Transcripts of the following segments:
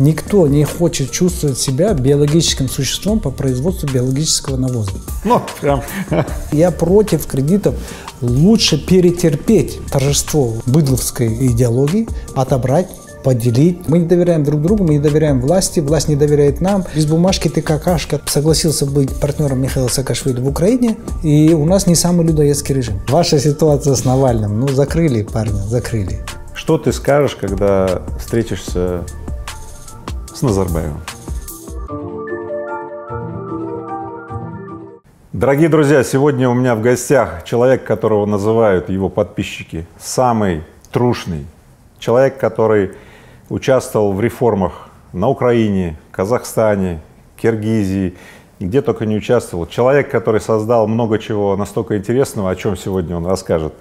Никто не хочет чувствовать себя биологическим существом по производству биологического навоза. Ну, прям. Я против кредитов. Лучше перетерпеть торжество быдловской идеологии, отобрать, поделить. Мы не доверяем друг другу, мы не доверяем власти, власть не доверяет нам. Без бумажки ты какашка. Согласился быть партнером Михаила Саакашвили в Украине, и у нас не самый людоедский режим. Ваша ситуация с Навальным, ну закрыли парня, закрыли. Что ты скажешь, когда встретишься с Назарбаевым? Дорогие друзья, сегодня у меня в гостях человек, которого называют его подписчики самый трушный. Человек, который участвовал в реформах на Украине, Казахстане, Киргизии, и где только не участвовал. Человек, который создал много чего настолько интересного, о чем сегодня он расскажет.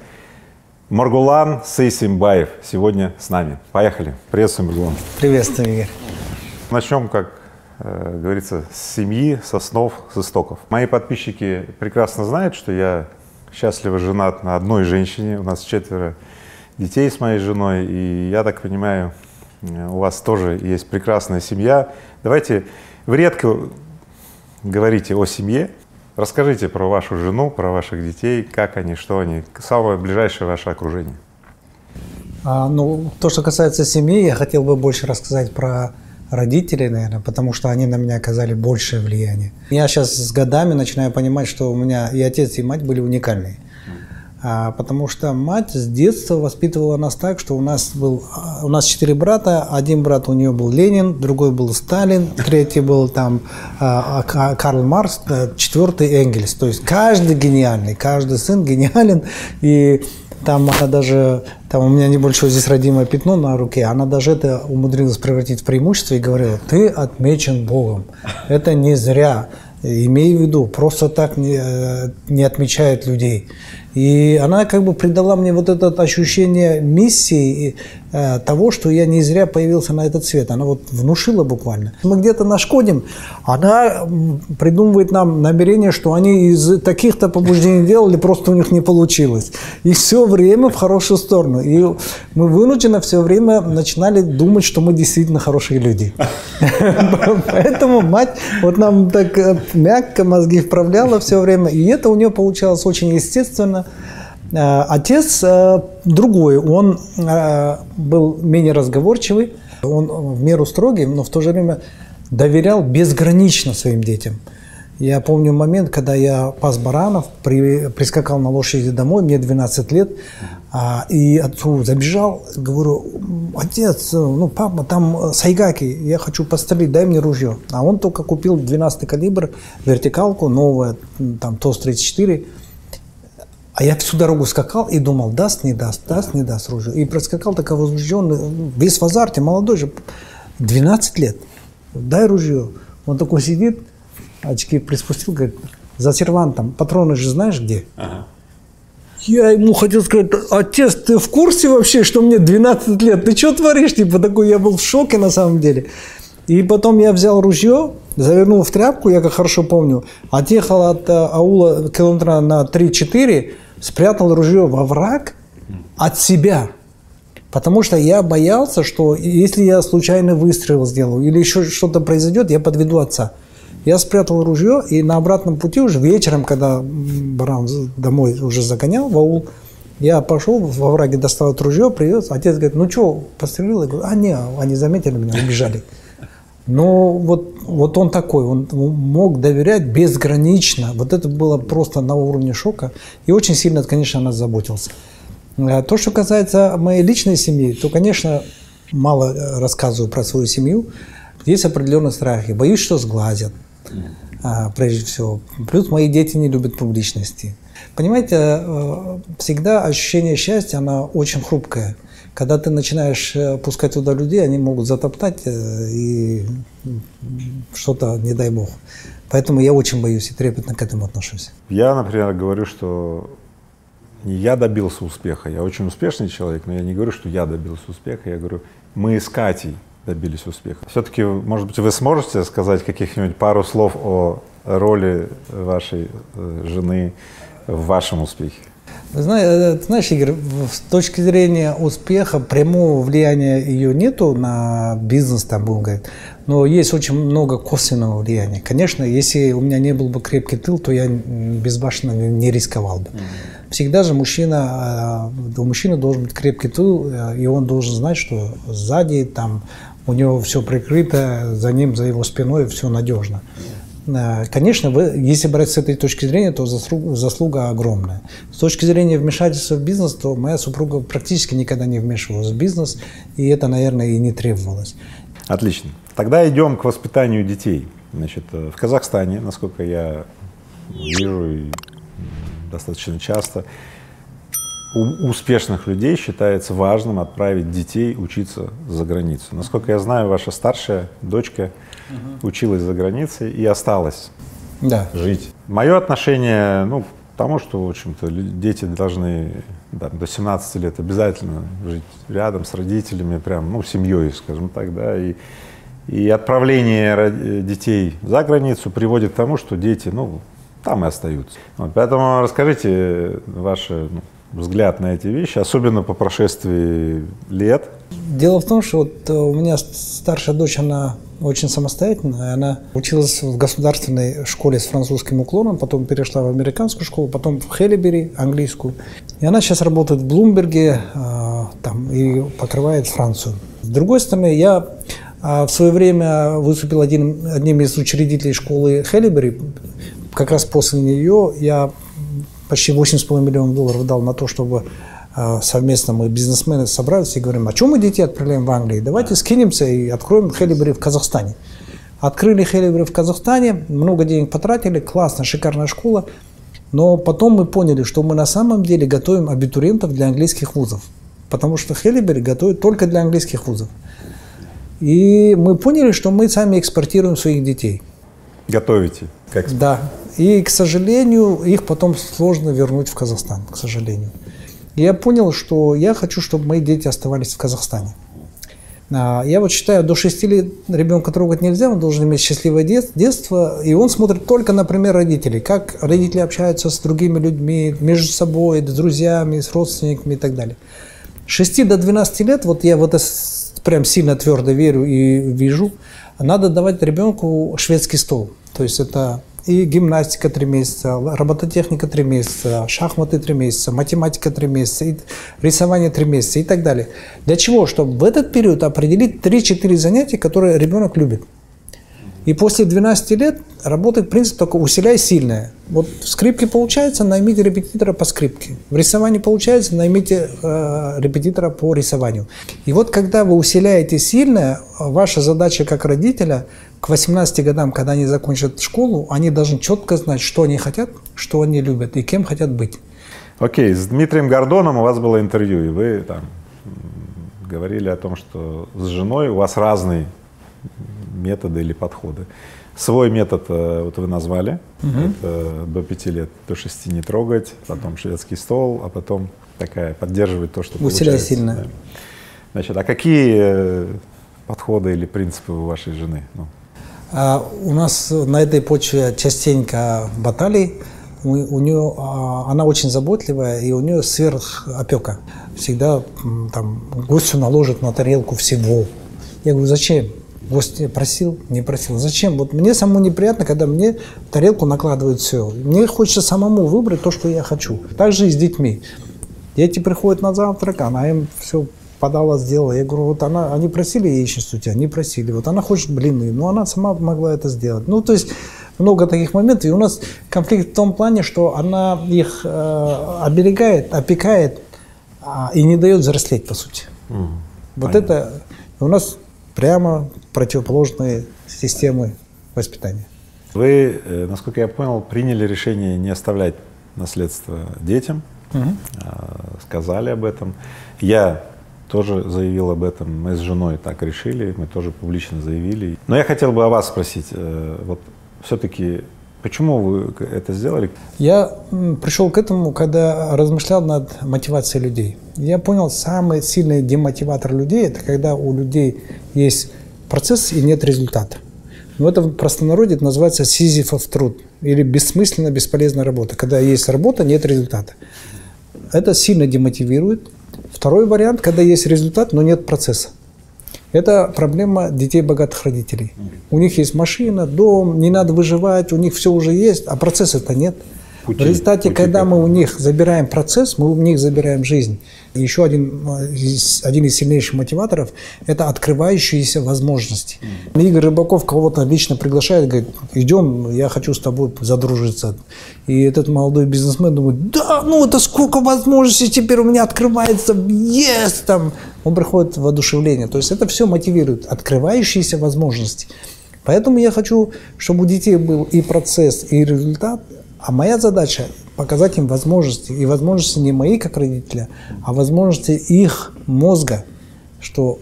Маргулан Сейсимбаев сегодня с нами. Поехали. Приветствуем, Маргулан. Приветствую, Игорь. Начнем, как говорится, с семьи, с основ, с истоков. Мои подписчики прекрасно знают, что я счастливо женат на одной женщине. У нас 4 детей с моей женой. И я так понимаю, у вас тоже есть прекрасная семья. Давайте, вы редко говорите о семье. Расскажите про вашу жену, про ваших детей, как они, что они, самое ближайшее ваше окружение. Ну, то, что касается семьи, я хотел бы больше рассказать про родителей, наверное, потому что они на меня оказали большее влияние. Я сейчас с годами начинаю понимать, что у меня и отец, и мать были уникальные. Потому что мать с детства воспитывала нас так, что у нас 4 брата, один брат у нее был Ленин, другой был Сталин, третий был там Карл Маркс, 4-й Энгельс. То есть каждый гениальный, каждый сын гениален. И там она даже, там у меня небольшое здесь родимое пятно на руке, она даже это умудрилась превратить в преимущество и говорила: ты отмечен Богом, это не зря, имей в виду, просто так не отмечают людей. И она как бы придала мне вот это ощущение миссии, того, что я не зря появился на этот свет. Она вот внушила буквально. Мы где-то нашкодим, она придумывает нам намерение, что они из таких-то побуждений делали, просто у них не получилось. И все время в хорошую сторону. И мы вынужденно все время начинали думать, что мы действительно хорошие люди. Поэтому мать вот нам так мягко мозги вправляла все время. И это у нее получалось очень естественно. Отец другой, он был менее разговорчивый, он в меру строгий, но в то же время доверял безгранично своим детям. Я помню момент, когда я пас баранов, прискакал на лошади домой, мне 12 лет, и отцу забежал, говорю: отец, ну папа, там сайгаки, я хочу пострелять, дай мне ружье. А он только купил 12-й калибр, вертикалку, новая, там ТОС-34. А я всю дорогу скакал и думал: даст, не даст, даст, не даст ружье. И проскакал такой возбужденный, весь в азарте, молодой же, 12 лет, дай ружье. Он такой сидит, очки приспустил, говорит: за сервантом, патроны же знаешь где? Ага. Я ему хотел сказать: отец, ты в курсе вообще, что мне 12 лет? Ты что творишь? Типа такой, я был в шоке на самом деле. И потом я взял ружье, завернул в тряпку, я как хорошо помню, отъехал от аула километра на 3-4, спрятал ружье во враг от себя. Потому что я боялся, что если я случайно выстрел сделаю или еще что-то произойдет, я подведу отца. Я спрятал ружье, и на обратном пути уже вечером, когда баран домой уже загонял в аул, я пошел во враге, достал это ружье, привез. Отец говорит: ну что, пострелил? Я говорю: не, они заметили меня, убежали. Но вот он такой, он мог доверять безгранично. Вот это было просто на уровне шока. И очень сильно, конечно, о нас заботился. То, что касается моей личной семьи, то, конечно, мало рассказываю про свою семью. Есть определенные страхи. Боюсь, что сглазят, прежде всего. Плюс мои дети не любят публичности. Понимаете, всегда ощущение счастья, оно очень хрупкое. Когда ты начинаешь пускать туда людей, они могут затоптать и что-то, не дай бог. Поэтому я очень боюсь и трепетно к этому отношусь. Я, например, говорю, что не я добился успеха, я очень успешный человек, но я не говорю, что я добился успеха, я говорю, мы с Катей добились успеха. Все-таки, может быть, вы сможете сказать каких-нибудь пару слов о роли вашей жены в вашем успехе? Знаешь, Игорь, с точки зрения успеха, прямого влияния ее нету на бизнес, там будем говорить, но есть очень много косвенного влияния. Конечно, если у меня не был бы крепкий тыл, то я безбашенно не рисковал бы. Всегда же у мужчины должен быть крепкий тыл, и он должен знать, что сзади там у него все прикрыто, за ним, за его спиной все надежно. Конечно, если брать с этой точки зрения, то заслуга огромная. С точки зрения вмешательства в бизнес, то моя супруга практически никогда не вмешивалась в бизнес, и это, наверное, и не требовалось. Отлично. Тогда идем к воспитанию детей. Значит, в Казахстане, насколько я вижу и достаточно часто, у успешных людей считается важным отправить детей учиться за границу. Насколько я знаю, ваша старшая дочка училась за границей и осталась жить. Мое отношение, к тому, что, в общем-то, дети должны до 17 лет обязательно жить рядом с родителями, прям, семьей, скажем так, да, и отправление детей за границу приводит к тому, что дети, там и остаются. Поэтому расскажите ваши взгляд на эти вещи, особенно по прошествии лет. Дело в том, что у меня старшая дочь, она очень самостоятельная. Она училась в государственной школе с французским уклоном, потом перешла в американскую школу, потом в Хелибери, английскую. И она сейчас работает в Блумберге и покрывает Францию. С другой стороны, я в свое время выступил одним из учредителей школы Хелибери. Как раз после нее я почти $8,5 миллионов дал на то, чтобы совместно мы, бизнесмены, собрались и говорим, а чем мы детей отправляем в Англию? Давайте скинемся и откроем Хелибери в Казахстане. Открыли Хелибери в Казахстане, много денег потратили, классно, шикарная школа. Но потом мы поняли, что мы на самом деле готовим абитуриентов для английских вузов. Потому что Хелибери готовит только для английских вузов. И мы поняли, что мы сами экспортируем своих детей. Готовите? Как? Да. И, к сожалению, их потом сложно вернуть в Казахстан, к сожалению. И я понял, что я хочу, чтобы мои дети оставались в Казахстане. Я считаю, до 6 лет ребенка трогать нельзя, он должен иметь счастливое детство, и он смотрит только на пример родителей, как родители общаются с другими людьми, между собой, с друзьями, с родственниками и так далее. С 6 до 12 лет, я в это прям сильно твердо верю и вижу, надо давать ребенку шведский стол. То есть это и гимнастика 3 месяца, робототехника 3 месяца, шахматы 3 месяца, математика 3 месяца, и рисование 3 месяца и так далее. Для чего? Чтобы в этот период определить 3-4 занятия, которые ребенок любит. И после 12 лет работает принцип только усиляй сильное. Вот в скрипке получается, наймите репетитора по скрипке. В рисовании получается, наймите репетитора по рисованию. И вот когда вы усиляете сильное, ваша задача как родителя к 18 годам, когда они закончат школу, они должны четко знать, что они хотят, что они любят и кем хотят быть. Окей, с Дмитрием Гордоном у вас было интервью, и вы там говорили о том, что с женой у вас разные методы или подходы. Свой метод вы назвали, это до 5 лет, до 6 не трогать, потом шведский стол, а потом поддерживать то, что получается. Усиляй сильно. Да. Значит, а какие подходы или принципы у вашей жены? У нас на этой почве частенько баталии. Она очень заботливая, и у нее сверхопека. Всегда гостю наложит на тарелку всего. Я говорю, зачем? Гость просил, не просил. Зачем? Мне самому неприятно, когда мне в тарелку накладывают все. Мне хочется самому выбрать то, что я хочу. Так же и с детьми. Дети приходят на завтрак, она им все подала, сделала. Я говорю, они просили яичницу у тебя? Не просили. Она хочет блины, но она сама могла это сделать. То есть много таких моментов. И у нас конфликт в том плане, что она их оберегает, опекает и не дает взрослеть, по сути. Это у нас прямо противоположные системы воспитания. Вы, насколько я понял, приняли решение не оставлять наследство детям, сказали об этом. Я тоже заявил об этом, мы с женой так решили, мы тоже публично заявили. Но я хотел бы о вас спросить, все-таки почему вы это сделали? Я пришел к этому, когда размышлял над мотивацией людей. Я понял, самый сильный демотиватор людей – это когда у людей есть процесс и нет результата. Это в простонародье называется сизифов труд или бессмысленная, бесполезная работа. Когда есть работа, нет результата. Это сильно демотивирует. Второй вариант, когда есть результат, но нет процесса. Это проблема детей богатых родителей. У них есть машина, дом, не надо выживать, у них все уже есть, а процесса-то нет. В результате, когда мы у них забираем процесс, мы у них забираем жизнь. И еще один из сильнейших мотиваторов – это открывающиеся возможности. Игорь Рыбаков кого-то лично приглашает, говорит: идем, я хочу с тобой задружиться. И этот молодой бизнесмен думает: да, ну это сколько возможностей теперь у меня открывается, есть там. Он приходит в воодушевление. То есть это все мотивирует, открывающиеся возможности. Поэтому я хочу, чтобы у детей был и процесс, и результат. А моя задача – показать им возможности. И возможности не мои, как родителя, а возможности их мозга, что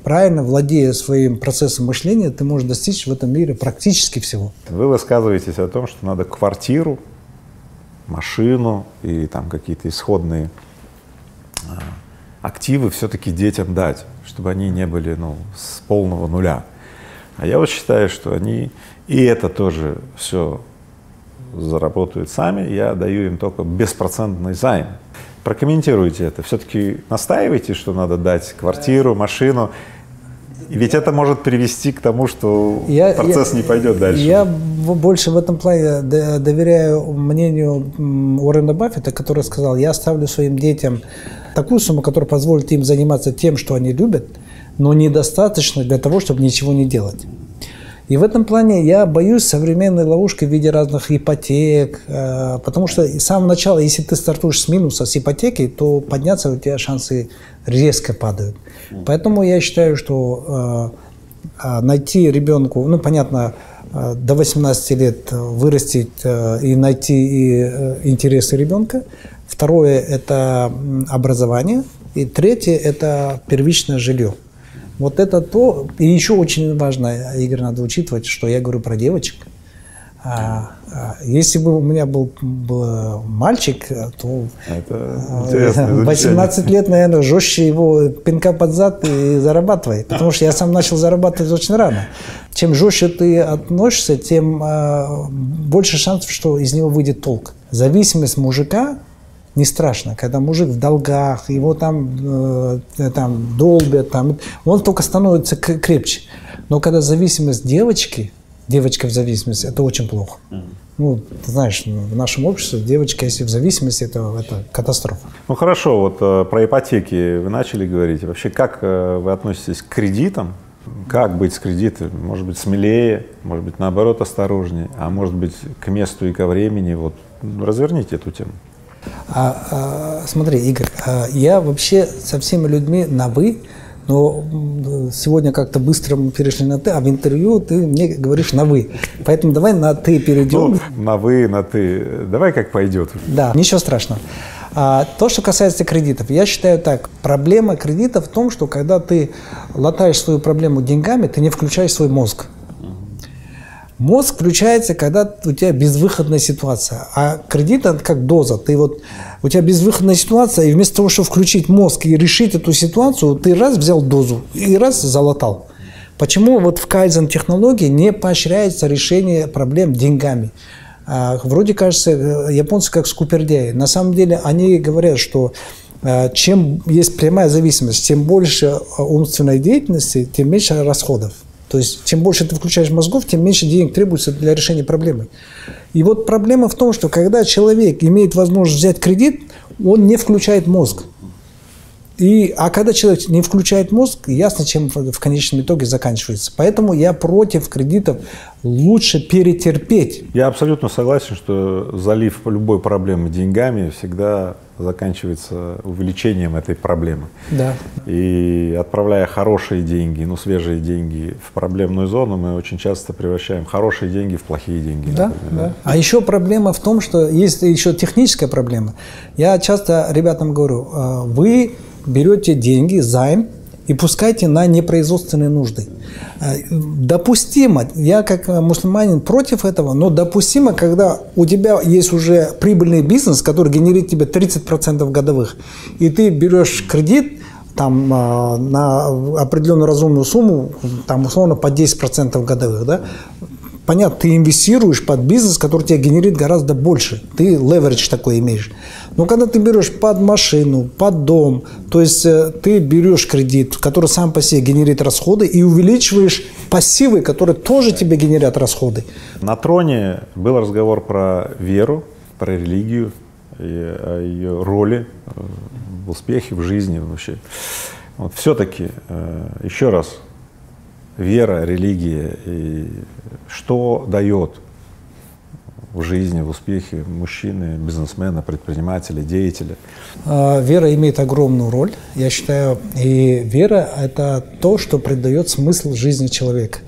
правильно владея своим процессом мышления, ты можешь достичь в этом мире практически всего. Вы высказываетесь о том, что надо квартиру, машину и там какие-то исходные активы все-таки детям дать, чтобы они не были с полного нуля. А я вот считаю, что они и это тоже все заработают сами, я даю им только беспроцентный займ. Прокомментируйте это. Все-таки настаивайте, что надо дать квартиру, машину. Ведь это может привести к тому, что процесс не пойдет дальше. Я больше в этом плане доверяю мнению Уоррена Баффета, который сказал: я оставлю своим детям такую сумму, которая позволит им заниматься тем, что они любят, но недостаточно для того, чтобы ничего не делать. И в этом плане я боюсь современной ловушки в виде разных ипотек, потому что с самого начала, если ты стартуешь с минуса, с ипотеки, то подняться у тебя шансы резко падают. Поэтому я считаю, что найти ребенку, понятно, до 18 лет вырастить и найти интересы ребенка. Второе – это образование. И третье – это первичное жилье. Вот это то, и еще очень важно, Игорь, надо учитывать, что я говорю про девочек. Если бы у меня был мальчик, то 18 лет, наверное, жестче его пинка под зад и зарабатывай. Потому что я сам начал зарабатывать очень рано. Чем жестче ты относишься, тем больше шансов, что из него выйдет толк. Зависимость мужика не страшно, когда мужик в долгах, его там долбят, он только становится крепче. Но когда зависимость девочка в зависимости, это очень плохо. Ты знаешь, в нашем обществе девочка, если в зависимости, это катастрофа. Ну хорошо, вот про ипотеки вы начали говорить. Вообще, как вы относитесь к кредитам? Как быть с кредитами? Может быть, смелее, может быть, наоборот, осторожнее, а может быть, к месту и ко времени. Вот разверните эту тему. Смотри, Игорь, я вообще со всеми людьми на «вы», но сегодня как-то быстро мы перешли на «ты», а в интервью ты мне говоришь на «вы». Поэтому давай на «ты» перейдем. На «вы», на «ты». Давай как пойдет. Да, ничего страшного. То, что касается кредитов, я считаю так. Проблема кредита в том, что когда ты латаешь свою проблему деньгами, ты не включаешь свой мозг. Мозг включается, когда у тебя безвыходная ситуация, а кредит – это как доза. У тебя безвыходная ситуация, и вместо того, чтобы включить мозг и решить эту ситуацию, ты раз взял дозу и раз залатал. Почему вот в кайдзен-технологии не поощряется решение проблем деньгами? Вроде кажется, японцы как скупердяи. На самом деле они говорят, что чем есть прямая зависимость, тем больше умственной деятельности, тем меньше расходов. То есть, чем больше ты включаешь мозгов, тем меньше денег требуется для решения проблемы. И вот проблема в том, что когда человек имеет возможность взять кредит, он не включает мозг. А когда человек не включает мозг, ясно, чем в конечном итоге заканчивается. Поэтому я против кредитов, лучше перетерпеть. Я абсолютно согласен, что залив любой проблемы деньгами всегда заканчивается увеличением этой проблемы. Да. И отправляя хорошие деньги, свежие деньги в проблемную зону, мы очень часто превращаем хорошие деньги в плохие деньги. Да, да. А еще проблема в том, что есть еще техническая проблема. Я часто ребятам говорю: вы берете деньги, займ, и пускайте на непроизводственные нужды. Допустимо, я как мусульманин против этого, но допустимо, когда у тебя есть уже прибыльный бизнес, который генерирует тебе 30% годовых, и ты берешь кредит на определенную разумную сумму, условно по 10% годовых, да? понятно, ты инвестируешь под бизнес, который тебе генерит гораздо больше. Ты леверидж такой имеешь. Но когда ты берешь под машину, под дом, то есть ты берешь кредит, который сам по себе генерит расходы, и увеличиваешь пассивы, которые тоже тебе генерят расходы. На троне был разговор про веру, про религию, и о ее роли в успехе, в жизни вообще. Вот все-таки, еще раз, вера, религия, и что дает в жизни, в успехе мужчины, бизнесмена, предпринимателя, деятеля? Вера имеет огромную роль, я считаю, и вера – это то, что придает смысл жизни человека.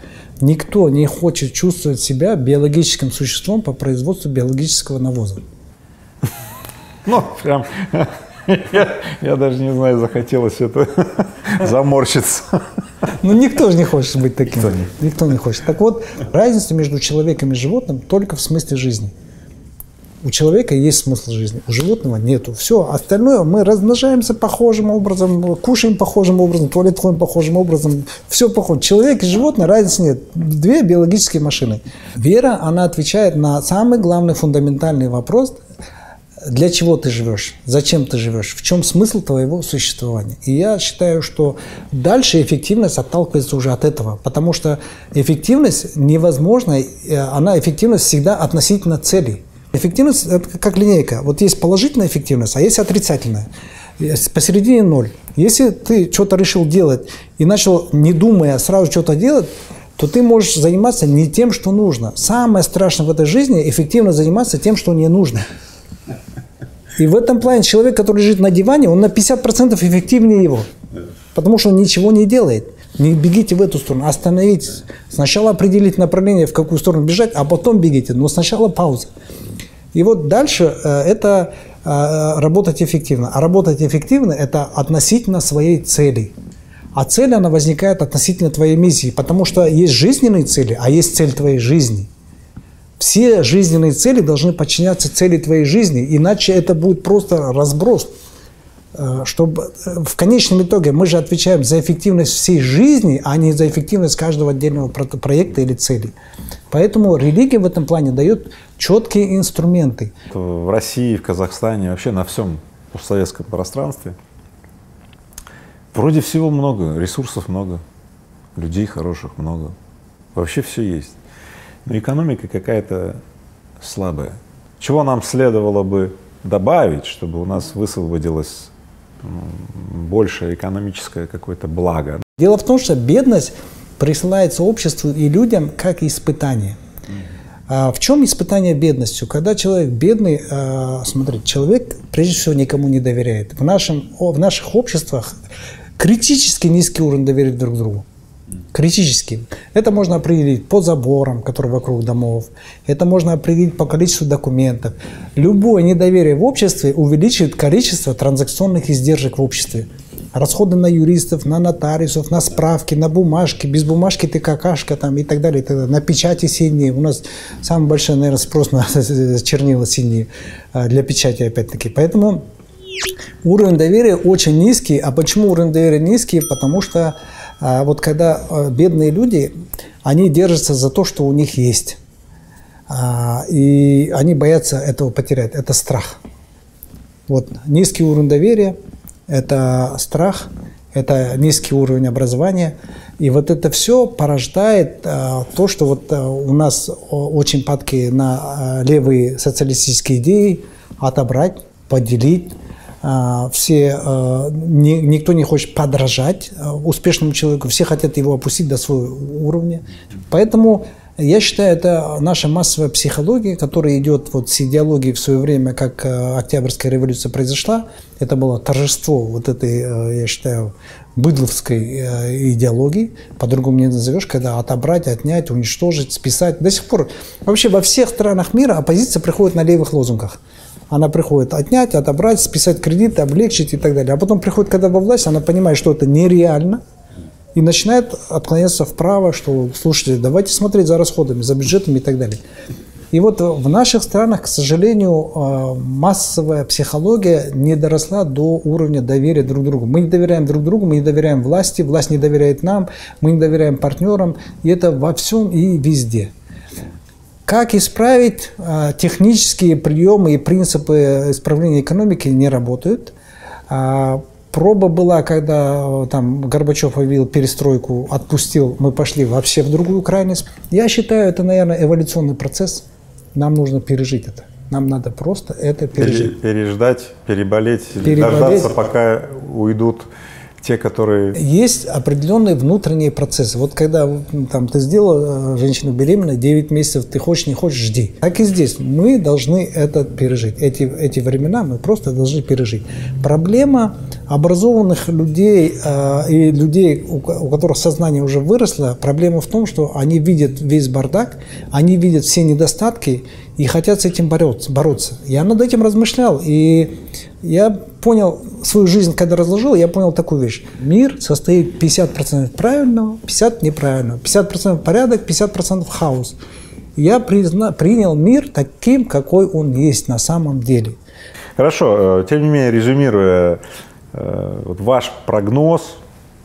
Никто не хочет чувствовать себя биологическим существом по производству биологического навоза. Ну, прям, я даже не знаю, захотелось это заморщиться. Ну, никто же не хочет быть таким. Никто не хочет. Так вот, разница между человеком и животным только в смысле жизни. У человека есть смысл жизни, у животного нету. Все, остальное мы размножаемся похожим образом, кушаем похожим образом, в туалет ходим похожим образом, все похоже. Человек и животное, разницы нет. Две биологические машины. Вера, она отвечает на самый главный фундаментальный вопрос: для чего ты живешь, зачем ты живешь, в чем смысл твоего существования. И я считаю, что дальше эффективность отталкивается уже от этого, потому что эффективность невозможна, эффективность всегда относительно целей. Эффективность – это как линейка. Вот есть положительная эффективность, а есть отрицательная. Посередине ноль. Если ты что-то решил делать и начал, не думая, сразу что-то делать, то ты можешь заниматься не тем, что нужно. Самое страшное в этой жизни – эффективно заниматься тем, что не нужно. И в этом плане человек, который лежит на диване, он на 50% эффективнее его. Потому что он ничего не делает. Не бегите в эту сторону, остановитесь. Сначала определите направление, в какую сторону бежать, а потом бегите. Но сначала пауза. И вот дальше это работать эффективно. А работать эффективно – это относительно своей цели. А цель, она возникает относительно твоей миссии. Потому что есть жизненные цели, а есть цель твоей жизни. Все жизненные цели должны подчиняться цели твоей жизни, иначе это будет просто разброс. Чтобы в конечном итоге мы же отвечаем за эффективность всей жизни, а не за эффективность каждого отдельного проекта или цели. Поэтому религия в этом плане дает четкие инструменты. В России, в Казахстане, вообще на всем постсоветском пространстве вроде всего много, ресурсов много, людей хороших много, вообще все есть. Но экономика какая-то слабая. Чего нам следовало бы добавить, чтобы у нас высвободилось больше экономическое какое-то благо? Дело в том, что бедность присылается обществу и людям как испытание. В чем испытание бедностью? Когда человек бедный, смотрите, человек прежде всего никому не доверяет. В наших обществах критически низкий уровень доверия друг другу. Критически. Это можно определить по заборам, которые вокруг домов. Это можно определить по количеству документов. Любое недоверие в обществе увеличивает количество транзакционных издержек в обществе. Расходы на юристов, на нотариусов, на справки, на бумажки. Без бумажки ты какашка там, и так далее. На печати синие. У нас самый большой, наверное, спрос на чернила синие для печати, опять-таки. Поэтому уровень доверия очень низкий. А почему уровень доверия низкий? Потому что вот когда бедные люди, они держатся за то, что у них есть. И они боятся этого потерять. Это страх. Вот низкий уровень доверия – это страх, это низкий уровень образования. И вот это все порождает то, что вот у нас очень падки на левые социалистические идеи отобрать, поделить. Никто не хочет подражать успешному человеку, все хотят его опустить до своего уровня. Поэтому я считаю, это наша массовая психология, которая идет вот с идеологией в свое время, как Октябрьская революция произошла. Это было торжество вот этой, я считаю, быдловской идеологии, по-другому не назовешь, когда отобрать, отнять, уничтожить, списать. До сих пор вообще во всех странах мира оппозиция приходит на левых лозунгах. Она приходит отнять, отобрать, списать кредиты, облегчить и так далее. А потом приходит, когда во власть, она понимает, что это нереально, и начинает отклоняться вправо, что, слушайте, давайте смотреть за расходами, за бюджетами и так далее. И вот в наших странах, к сожалению, массовая психология не доросла до уровня доверия друг другу. Мы не доверяем друг другу, мы не доверяем власти, власть не доверяет нам, мы не доверяем партнерам, и это во всем и везде. Как исправить? Технические приемы и принципы исправления экономики не работают. Проба была, когда там Горбачев объявил перестройку, отпустил, мы пошли вообще в другую крайность. Я считаю, это, наверное, эволюционный процесс. Нам нужно пережить это. Нам надо просто это пережить. Переждать, переболеть, дождаться, пока уйдут те, которые… Есть определенные внутренние процессы. Вот когда там, ты сделала женщину беременной, 9 месяцев, ты хочешь, не хочешь, жди. Так и здесь. Мы должны это пережить. Эти времена мы просто должны пережить. Проблема образованных людей и людей, у которых сознание уже выросло, проблема в том, что они видят весь бардак, они видят все недостатки и хотят с этим бороться. Я над этим размышлял, и я понял свою жизнь, когда разложил, я понял такую вещь. Мир состоит 50% правильного, 50% неправильного, 50% порядок, 50% хаос. Я принял мир таким, какой он есть на самом деле. Хорошо, тем не менее, резюмируя вот ваш прогноз,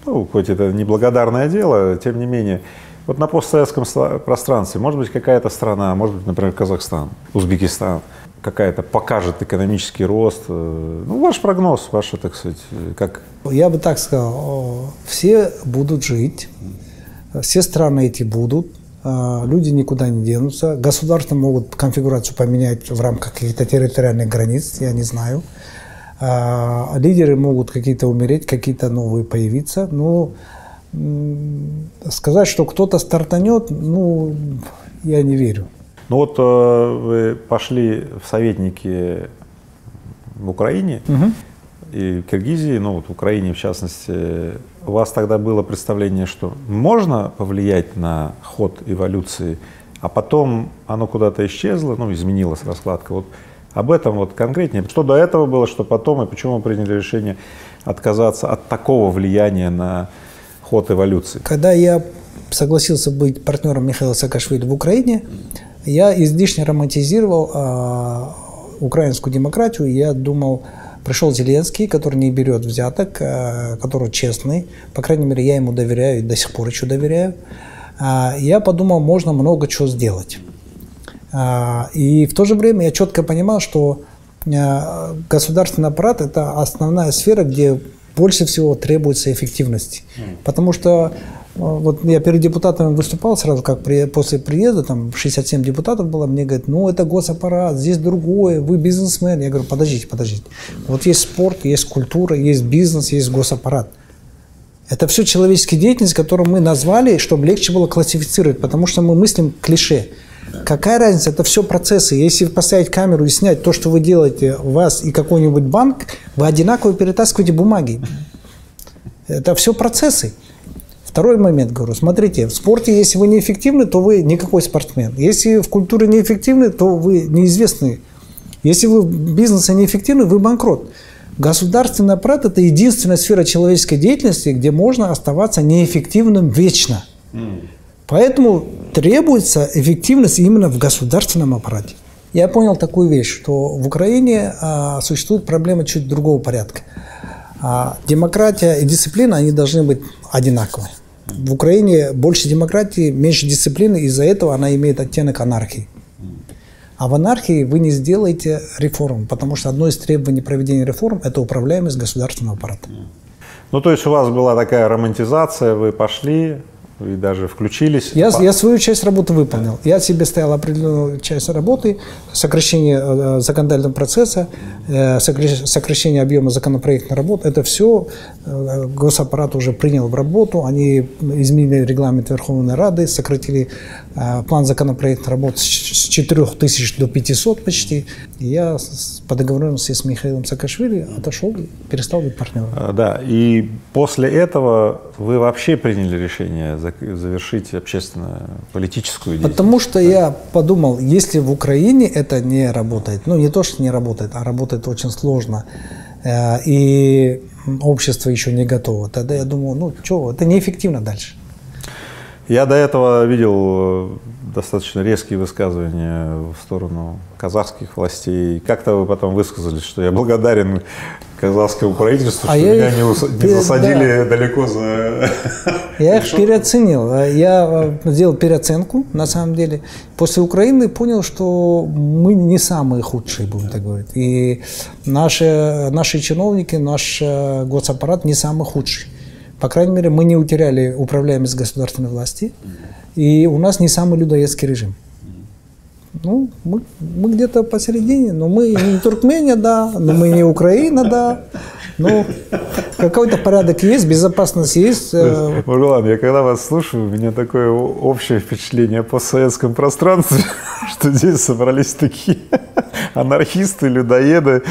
ну, хоть это неблагодарное дело, тем не менее, вот на постсоветском пространстве, может быть, какая-то страна, может быть, например, Казахстан, Узбекистан, какая-то покажет экономический рост. Ну, ваш прогноз, ваше, так сказать, как… Я бы так сказал, все будут жить, все страны эти будут, люди никуда не денутся, государства могут конфигурацию поменять в рамках каких-то территориальных границ, я не знаю. Лидеры могут какие-то умереть, какие-то новые появиться. Но сказать, что кто-то стартанет, ну, я не верю. Ну вот вы пошли в советники в Украине и в Киргизии, ну вот в Украине в частности. У вас тогда было представление, что можно повлиять на ход эволюции, а потом оно куда-то исчезло, ну изменилась раскладка. Вот об этом вот конкретнее. Что до этого было, что потом, и почему вы приняли решение отказаться от такого влияния на ход эволюции? Когда я согласился быть партнером Михаила Саакашвили в Украине, я излишне романтизировал украинскую демократию. Я думал, пришел Зеленский, который не берет взяток, который честный. По крайней мере, я ему доверяю и до сих пор еще доверяю. Я подумал, можно много чего сделать. И в то же время я четко понимал, что государственный аппарат – это основная сфера, где больше всего требуется эффективности. Потому что вот я перед депутатами выступал сразу, как после приезда, там 67 депутатов было, мне говорят, ну это госаппарат, здесь другое, вы бизнесмен. Я говорю, подождите. Вот есть спорт, есть культура, есть бизнес, есть госаппарат. Это все человеческая деятельность, которую мы назвали, чтобы легче было классифицировать, потому что мы мыслим клише. Какая разница? Это все процессы. Если поставить камеру и снять то, что вы делаете, вас и какой-нибудь банк, вы одинаково перетаскиваете бумаги. Это все процессы. Второй момент, говорю, смотрите, в спорте, если вы неэффективны, то вы никакой спортсмен. Если в культуре неэффективны, то вы неизвестный. Если вы в бизнесе неэффективны, вы банкрот. Государственный аппарат – это единственная сфера человеческой деятельности, где можно оставаться неэффективным вечно. Поэтому требуется эффективность именно в государственном аппарате. Я понял такую вещь, что в Украине существует проблема чуть другого порядка. Демократия и дисциплина, они должны быть одинаковы. В Украине больше демократии, меньше дисциплины, из-за этого она имеет оттенок анархии. А в анархии вы не сделаете реформ, потому что одно из требований проведения реформ – это управляемость государственного аппарата. Ну, то есть у вас была такая романтизация, вы пошли, вы даже включились. Я свою часть работы выполнил. Я себе ставил определенную часть работы, сокращение законодательного процесса, сокращение объема законопроектной работы. Это все госаппарат уже принял в работу. Они изменили регламент Верховной Рады, сократили план законопроектной работы с 4000 до 500 почти. И я по договоренности с Михаилом Саакашвили отошел и перестал быть партнером. Да, и после этого вы вообще приняли решение завершить общественно-политическую деятельность? Потому что я подумал, если в Украине это не работает, ну не то, что не работает, а работает очень сложно, и общество еще не готово, тогда я думал, ну что, это неэффективно дальше. Я до этого видел достаточно резкие высказывания в сторону казахских властей. Как-то вы потом высказались, что я благодарен казахскому правительству, что меня не засадили далеко за... Я их переоценил. Я сделал переоценку, на самом деле. После Украины понял, что мы не самые худшие, будем так говорить. И наши чиновники, наш госаппарат не самый худший. По крайней мере, мы не утеряли управляемость государственной власти, и у нас не самый людоедский режим. Ну, мы где-то посередине, но мы не Туркмения, да, но мы не Украина, да. Но какой-то порядок есть, безопасность есть. Маргулан, я когда вас слушаю, у меня такое общее впечатление о постсоветском пространстве, что здесь собрались такие анархисты, людоеды,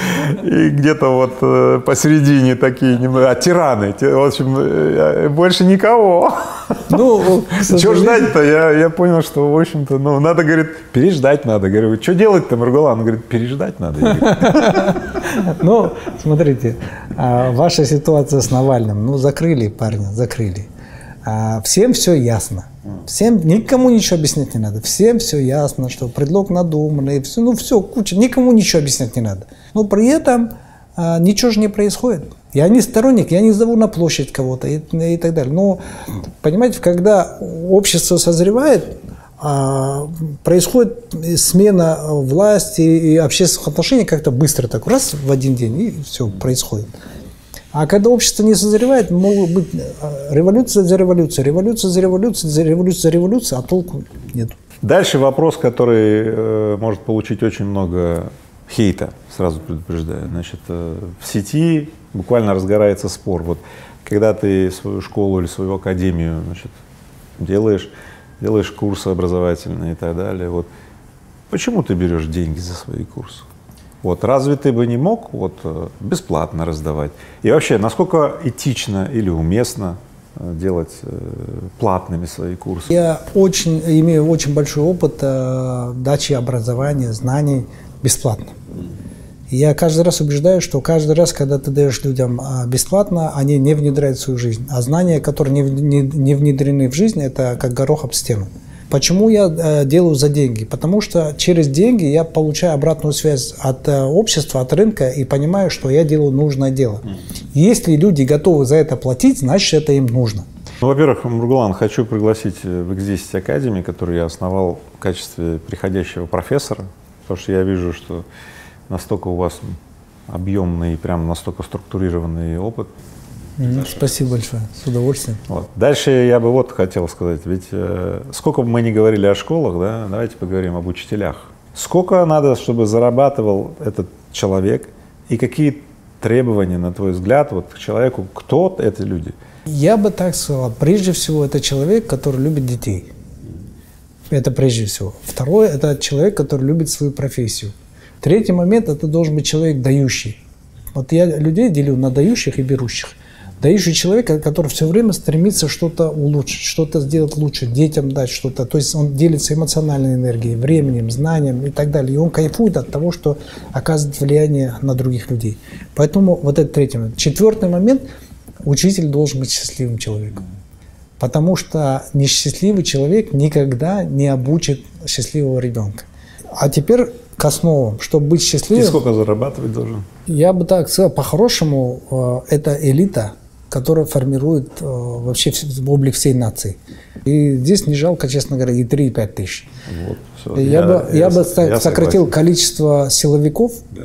и где-то вот посередине такие тираны. В общем, больше никого. Ну, что ждать-то? Я понял, что, в общем-то, ну, надо, говорит, переждать надо. Говорю, что делать-то, Маргулан? Он говорит, переждать надо. Ну, смотрите, ваша ситуация с Навальным, ну, закрыли парня, закрыли. Всем все ясно. Всем, никому ничего объяснять не надо. Всем все ясно, что предлог надуманный, все, ну все, куча, никому ничего объяснять не надо. Но при этом ничего же не происходит. Я не сторонник, я не зову на площадь кого-то и так далее. Но, понимаете, когда общество созревает, происходит смена власти и общественных отношений как-то быстро, так раз в один день, и все происходит. А когда общество не созревает, могут быть революция за революцией, революция за революцией, революция за революцией, а толку нет. Дальше вопрос, который может получить очень много хейта, сразу предупреждаю. Значит, в сети буквально разгорается спор. Вот, когда ты свою школу или свою академию, значит, делаешь курсы образовательные и так далее, вот, почему ты берешь деньги за свои курсы? Вот, разве ты бы не мог вот, бесплатно раздавать? И вообще, насколько этично или уместно делать платными свои курсы? Я имею очень большой опыт дачи образования, знаний бесплатно. И я каждый раз убеждаю, что каждый раз, когда ты даешь людям бесплатно, они не внедряют в свою жизнь. А знания, которые не внедрены в жизнь, это как горох об стену. Почему я делаю за деньги? Потому что через деньги я получаю обратную связь от общества, от рынка и понимаю, что я делаю нужное дело. Если люди готовы за это платить, значит, это им нужно. Ну, во-первых, Маргулан, хочу пригласить в X10 Academy, которую я основал в качестве приходящего профессора, потому что я вижу, что настолько у вас объемный, прям настолько структурированный опыт. Спасибо большое, с удовольствием. Вот. Дальше я бы вот хотел сказать, ведь сколько бы мы ни говорили о школах, да, давайте поговорим об учителях. Сколько надо, чтобы зарабатывал этот человек, и какие требования, на твой взгляд, вот к человеку, кто это люди? Я бы так сказал, прежде всего, это человек, который любит детей. Это прежде всего. Второе, это человек, который любит свою профессию. Третий момент, это должен быть человек дающий. Вот я людей делю на дающих и берущих. Дающий человек, который все время стремится что-то улучшить, что-то сделать лучше, детям дать что-то. То есть он делится эмоциональной энергией, временем, знанием и так далее. И он кайфует от того, что оказывает влияние на других людей. Поэтому вот это третий момент. Четвертый момент. Учитель должен быть счастливым человеком. Потому что несчастливый человек никогда не обучит счастливого ребенка. А теперь к основам, чтобы быть счастливым. И сколько зарабатывать должен? Я бы так сказал, по-хорошему, это элита, которая формирует вообще облик всей нации. И здесь не жалко, честно говоря, и 3, и 5 тысяч. Вот, все. Я бы сократил количество силовиков, да.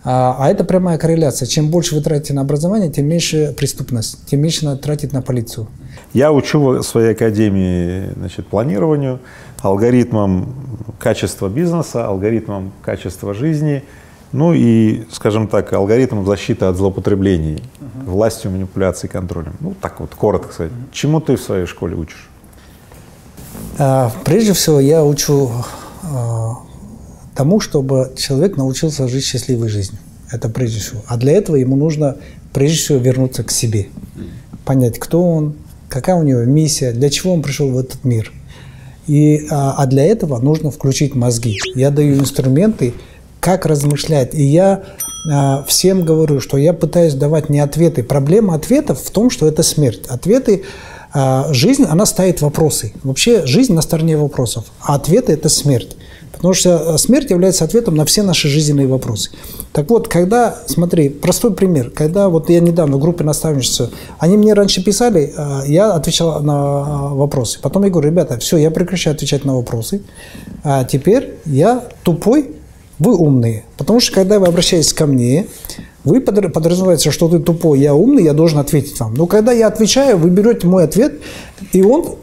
А это прямая корреляция. Чем больше вы тратите на образование, тем меньше преступность, тем меньше надо тратить на полицию. Я учу в своей академии, значит, планированию, алгоритмам качества бизнеса, алгоритмам качества жизни, ну и, скажем так, алгоритмам защиты от злоупотреблений властью, манипуляцией, контролем. Ну, так вот, коротко сказать. Чему ты в своей школе учишь? Прежде всего, я учу тому, чтобы человек научился жить счастливой жизнью. Это прежде всего. А для этого ему нужно, прежде всего, вернуться к себе. Понять, кто он, какая у него миссия, для чего он пришел в этот мир. А для этого нужно включить мозги. Я даю инструменты, как размышлять. И я всем говорю, что я пытаюсь давать не ответы. Проблема ответов в том, что это смерть. Ответы Жизнь, она ставит вопросы. Вообще жизнь на стороне вопросов, а ответы – это смерть. Потому что смерть является ответом на все наши жизненные вопросы. Так вот, когда, смотри, простой пример, когда вот я недавно в группе наставничества, они мне раньше писали, я отвечал на вопросы. Потом я говорю, ребята, все, я прекращаю отвечать на вопросы, а теперь я тупой, вы умные. Потому что когда вы обращаетесь ко мне, вы подразумеваете, что ты тупой, я умный, я должен ответить вам. Но когда я отвечаю, вы берете мой ответ, и он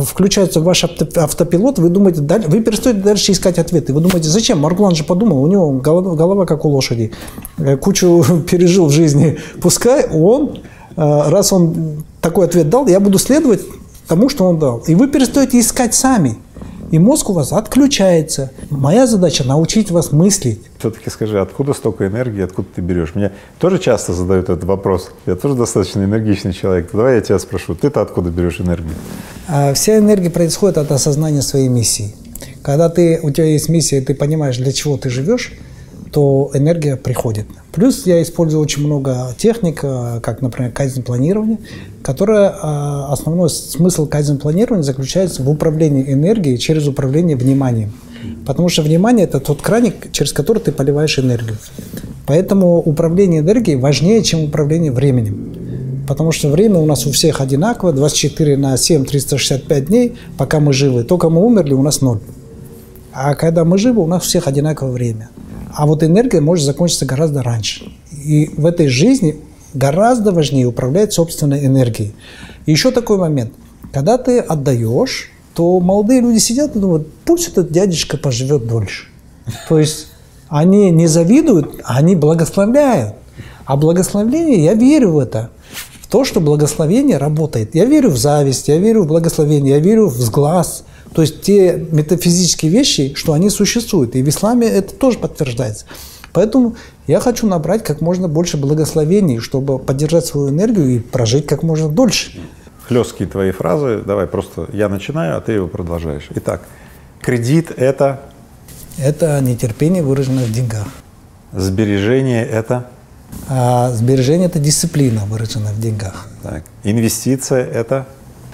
включается в ваш автопилот, вы думаете, вы перестаете дальше искать ответы. Вы думаете, зачем? Маргулан же подумал, у него голова как у лошади, кучу пережил в жизни. Пускай он, раз он такой ответ дал, я буду следовать тому, что он дал. И вы перестаете искать сами. И мозг у вас отключается. Моя задача – научить вас мыслить. Все-таки скажи, откуда столько энергии, откуда ты берешь? Мне тоже часто задают этот вопрос. Я тоже достаточно энергичный человек. Давай я тебя спрошу, ты-то откуда берешь энергию? Вся энергия происходит от осознания своей миссии. Когда у тебя есть миссия, и ты понимаешь, для чего ты живешь, то энергия приходит. Плюс я использую очень много техник, как, например, кайдзен-планирование, которое основной смысл кайдзен-планирования заключается в управлении энергией через управление вниманием. Потому что внимание – это тот краник, через который ты поливаешь энергию. Поэтому управление энергией важнее, чем управление временем. Потому что время у нас у всех одинаково, 24/7, 365 дней, пока мы живы. Только мы умерли, у нас 0. А когда мы живы, у нас у всех одинаковое время. А вот энергия может закончиться гораздо раньше. И в этой жизни гораздо важнее управлять собственной энергией. И еще такой момент. Когда ты отдаешь, то молодые люди сидят и думают, пусть этот дядечка поживет дольше. То есть они не завидуют, а они благословляют. А благословление, я верю в это. В то, что благословение работает. Я верю в зависть, я верю в благословение, я верю в сглаз. То есть те метафизические вещи, что они существуют. И в исламе это тоже подтверждается. Поэтому я хочу набрать как можно больше благословений, чтобы поддержать свою энергию и прожить как можно дольше. Хлесткие твои фразы. Давай просто я начинаю, а ты его продолжаешь. Итак, кредит – это? Это нетерпение, выраженное в деньгах. Сбережение – это? Сбережение – это дисциплина, выраженная в деньгах. Так. Инвестиция – это?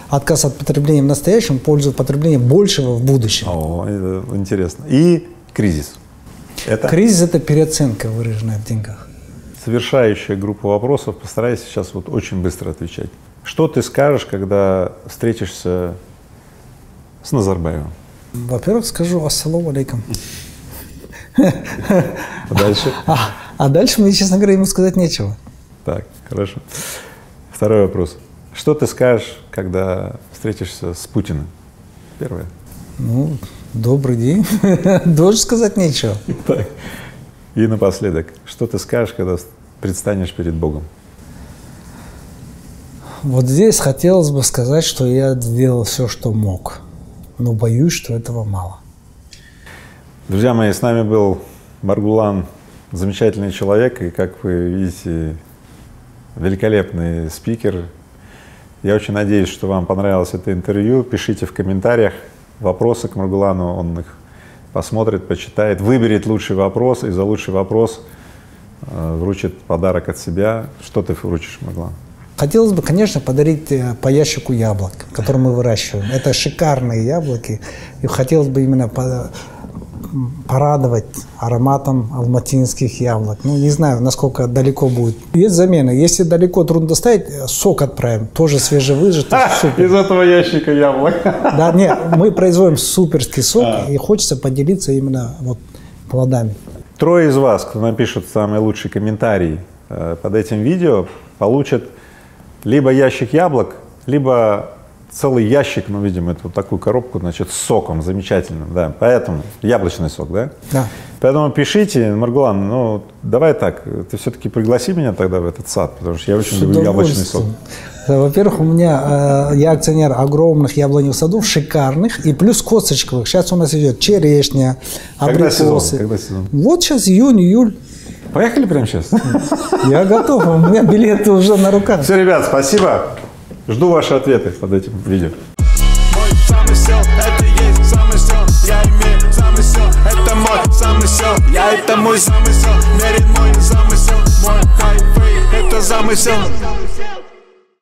Отказ от потребления в настоящем, пользу потребления большего в будущем. О, это интересно. И кризис. Это? Кризис – это переоценка, выраженная в деньгах. Завершающая группа вопросов. Постарайся сейчас вот очень быстро отвечать. Что ты скажешь, когда встретишься с Назарбаевым? Во-первых, скажу ассаламу алейкум. А дальше? А дальше мне, честно говоря, ему сказать нечего. Так, хорошо. Второй вопрос. Что ты скажешь, когда встретишься с Путиным? Первое. Ну, добрый день. Тоже сказать нечего. Так. И напоследок. Что ты скажешь, когда предстанешь перед Богом? Вот здесь хотелось бы сказать, что я сделал все, что мог. Но боюсь, что этого мало. Друзья мои, с нами был Маргулан, замечательный человек. И, как вы видите, великолепный спикер. Я очень надеюсь, что вам понравилось это интервью. Пишите в комментариях вопросы к Маргулану, он их посмотрит, почитает, выберет лучший вопрос и за лучший вопрос вручит подарок от себя. Что ты вручишь, Маргулан? Хотелось бы, конечно, подарить по ящику яблок, которые мы выращиваем. Это шикарные яблоки. И хотелось бы именно порадовать ароматом алматинских яблок. Ну, не знаю, насколько далеко будет. Есть замена. Если далеко трудно доставить, сок отправим. Тоже свежевыжатый. Из этого ящика яблок. Да, нет, мы производим суперский сок, и хочется поделиться именно вот плодами. 3 из вас, кто напишет самый лучший комментарий под этим видео, получат либо ящик яблок, либо целый ящик, ну, видимо, это вот такую коробку, значит, с соком замечательным, да, поэтому яблочный сок, да? Да. Поэтому пишите, Маргулан, ну, давай так, ты все-таки пригласи меня тогда в этот сад, потому что я очень люблю яблочный сок. Во-первых, у меня, я акционер огромных яблоневых садов, шикарных, и плюс косточковых. Сейчас у нас идет черешня, абрикосы. Когда сезон? Вот сейчас июнь, июль. Поехали прямо сейчас? Я готов, у меня билеты уже на руках. Все, ребят, спасибо. Жду ваши ответы под этим видео. Мой замысел, это есть замысел. Я имею замысел, это мой замысел. Это мой замысел, мерит мой замысел. Мой хайфей, это замысел.